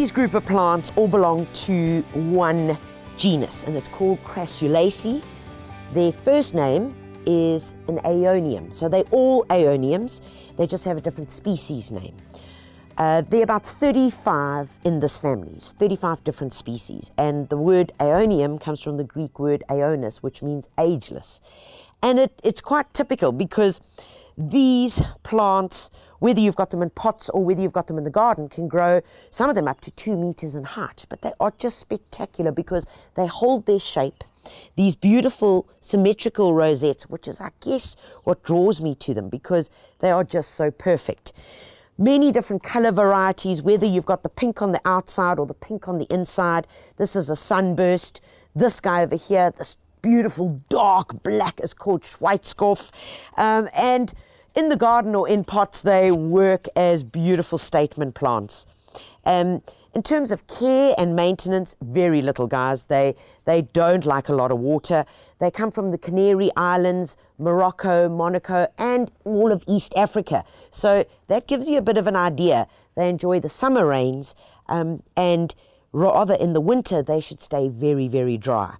these group of plants all belong to one genus, and it's called Crassulaceae. Their first name is an Aeonium. So they're all Aeoniums, they just have a different species name. There are about 35 in this family, 35 different species. And the word Aeonium comes from the Greek word aeonis, which means ageless. And it's quite typical because these plants, whether you've got them in pots or whether you've got them in the garden, can grow, some of them up to 2 meters in height. But they are just spectacular because they hold their shape. These beautiful symmetrical rosettes, which is, I guess, what draws me to them, because they are just so perfect. Many different color varieties, whether you've got the pink on the outside or the pink on the inside. This is a sunburst. This guy over here, this beautiful dark black, is called Schweizkopf. And in the garden or in pots, they work as beautiful statement plants. In terms of care and maintenance, very little, guys. They don't like a lot of water. They come from the Canary Islands, Morocco, Monaco, and all of East Africa. So that gives you a bit of an idea. They enjoy the summer rains, and rather in the winter, they should stay very, very dry.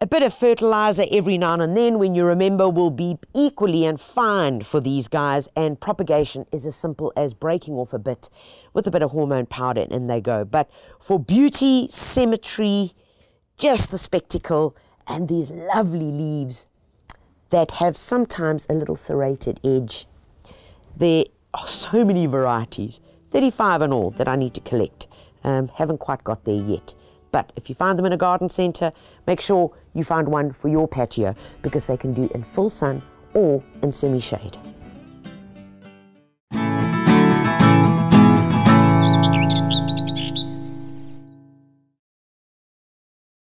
A bit of fertilizer every now and then, when you remember, will be equally and fine for these guys, and propagation is as simple as breaking off a bit with a bit of hormone powder and they go. But for beauty, symmetry, just the spectacle, and these lovely leaves that have sometimes a little serrated edge. There are so many varieties, 35 in all, that I need to collect. Haven't quite got there yet. But if you find them in a garden centre, make sure you find one for your patio, because they can do in full sun or in semi-shade.